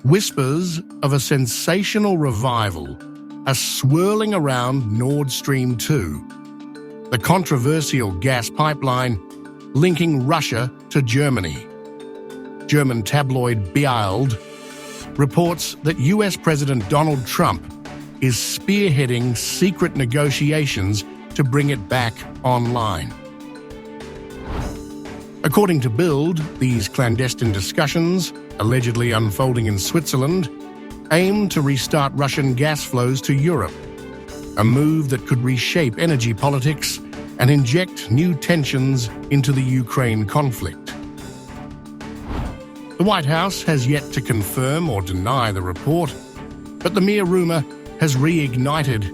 Whispers of a sensational revival are swirling around Nord Stream 2, the controversial gas pipeline linking Russia to Germany. German tabloid BILD reports that US President Donald Trump is spearheading secret negotiations to bring it back online. According to BILD, these clandestine discussions, allegedly unfolding in Switzerland, aim to restart Russian gas flows to Europe, a move that could reshape energy politics and inject new tensions into the Ukraine conflict. The White House has yet to confirm or deny the report, but the mere rumor has reignited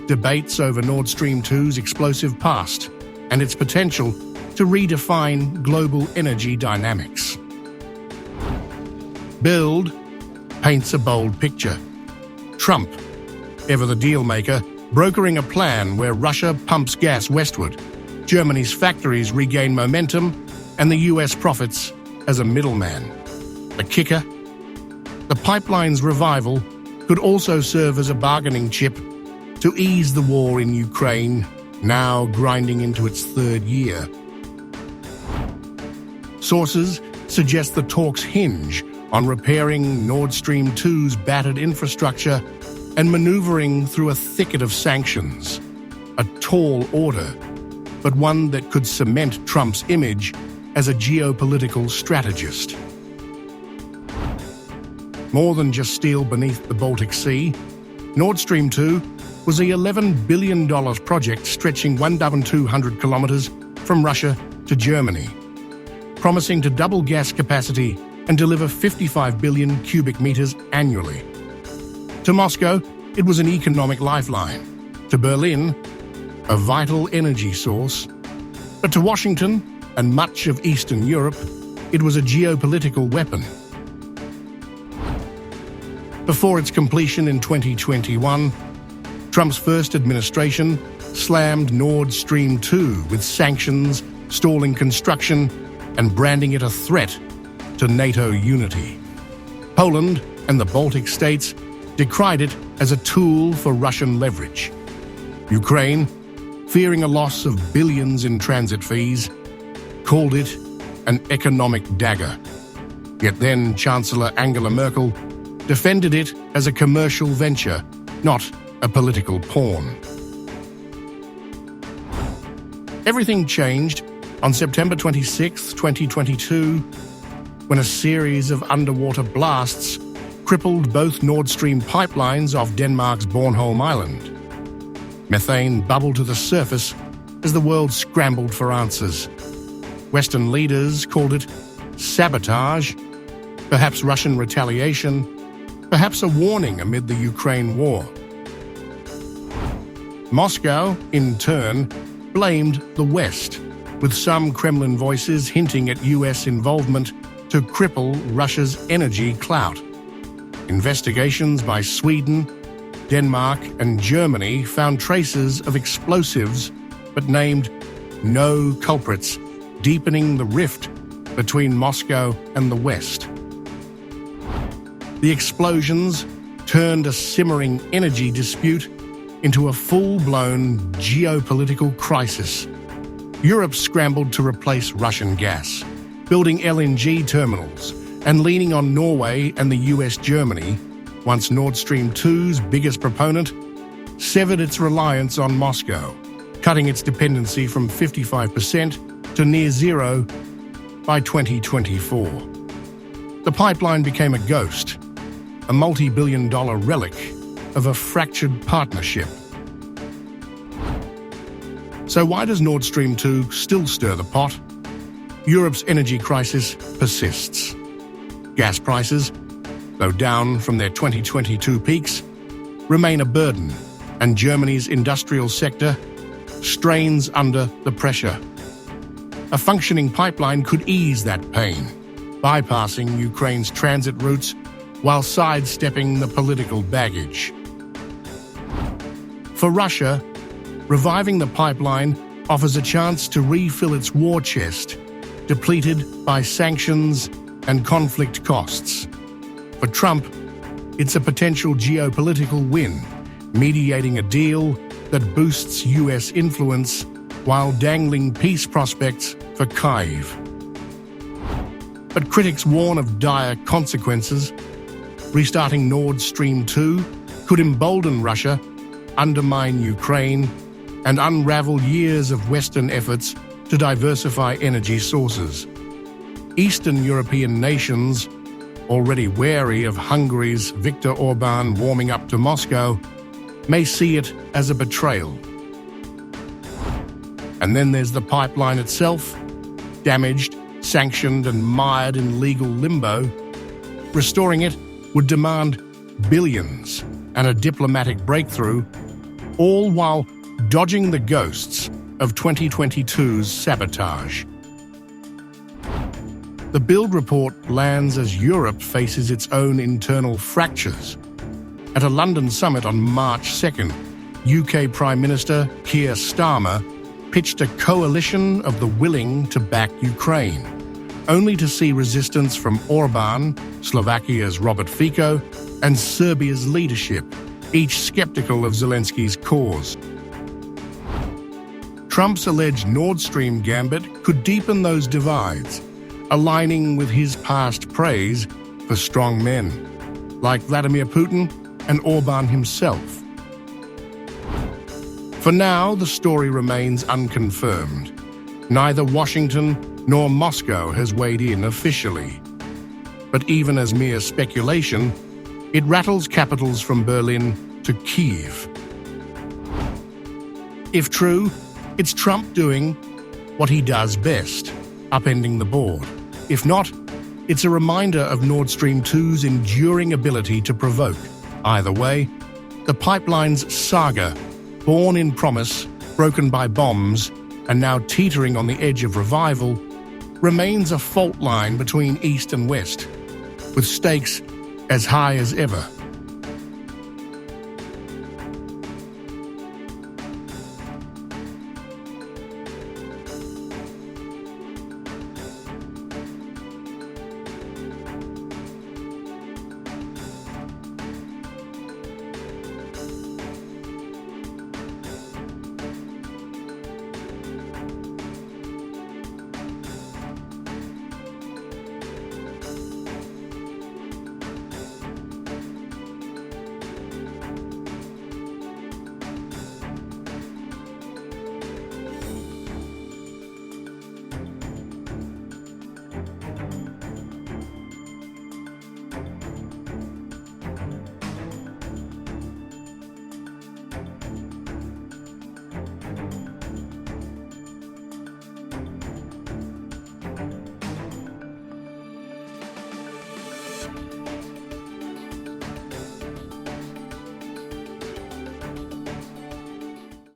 debates over Nord Stream 2's explosive past and its potential to redefine global energy dynamics. BILD paints a bold picture. Trump, ever the deal-maker, brokering a plan where Russia pumps gas westward, Germany's factories regain momentum, and the US profits as a middleman. The kicker? The pipeline's revival could also serve as a bargaining chip to ease the war in Ukraine, now grinding into its third year. Sources suggest the talks hinge on repairing Nord Stream 2's battered infrastructure and maneuvering through a thicket of sanctions. A tall order, but one that could cement Trump's image as a geopolitical strategist. More than just steel beneath the Baltic Sea, Nord Stream 2 was a $11 billion project stretching 1,200 kilometers from Russia to Germany, promising to double gas capacity and deliver 55 billion cubic meters annually. To Moscow, it was an economic lifeline. To Berlin, a vital energy source. But to Washington and much of Eastern Europe, it was a geopolitical weapon. Before its completion in 2021, Trump's first administration slammed Nord Stream 2 with sanctions, stalling construction, and branding it a threat to NATO unity. Poland and the Baltic states decried it as a tool for Russian leverage. Ukraine, fearing a loss of billions in transit fees, called it an economic dagger. Yet then Chancellor Angela Merkel defended it as a commercial venture, not a political pawn. Everything changed on September 26, 2022, when a series of underwater blasts crippled both Nord Stream pipelines off Denmark's Bornholm Island. Methane bubbled to the surface as the world scrambled for answers. Western leaders called it sabotage, perhaps Russian retaliation, perhaps a warning amid the Ukraine war. Moscow, in turn, blamed the West, with some Kremlin voices hinting at US involvement to cripple Russia's energy clout. Investigations by Sweden, Denmark, and Germany found traces of explosives, but named no culprits, deepening the rift between Moscow and the West. The explosions turned a simmering energy dispute into a full-blown geopolitical crisis. Europe scrambled to replace Russian gas, building LNG terminals and leaning on Norway and the US-Germany, once Nord Stream 2's biggest proponent, severed its reliance on Moscow, cutting its dependency from 55% to near zero by 2024. The pipeline became a ghost, a multi-billion-dollar relic of a fractured partnership. So why does Nord Stream 2 still stir the pot? Europe's energy crisis persists. Gas prices, though down from their 2022 peaks, remain a burden, and Germany's industrial sector strains under the pressure. A functioning pipeline could ease that pain, bypassing Ukraine's transit routes while sidestepping the political baggage. For Russia, reviving the pipeline offers a chance to refill its war chest, depleted by sanctions and conflict costs. For Trump, it's a potential geopolitical win, mediating a deal that boosts US influence while dangling peace prospects for Kyiv. But critics warn of dire consequences. Restarting Nord Stream 2 could embolden Russia, undermine Ukraine, and unravel years of Western efforts to diversify energy sources. Eastern European nations, already wary of Hungary's Viktor Orban warming up to Moscow, may see it as a betrayal. And then there's the pipeline itself, damaged, sanctioned, and mired in legal limbo. Restoring it would demand billions and a diplomatic breakthrough, all while dodging the ghosts of 2022's sabotage. The BILD report lands as Europe faces its own internal fractures. At a London summit on March 2nd, UK Prime Minister Keir Starmer pitched a coalition of the willing to back Ukraine, only to see resistance from Orban, Slovakia's Robert Fico, and Serbia's leadership, each skeptical of Zelensky's cause. Trump's alleged Nord Stream gambit could deepen those divides, aligning with his past praise for strong men, like Vladimir Putin and Orban himself. For now, the story remains unconfirmed. Neither Washington nor Moscow has weighed in officially. But even as mere speculation, it rattles capitals from Berlin to Kyiv. If true, it's Trump doing what he does best, upending the board. If not, it's a reminder of Nord Stream 2's enduring ability to provoke. Either way, the pipeline's saga, born in promise, broken by bombs, and now teetering on the edge of revival, remains a fault line between East and West, with stakes as high as ever.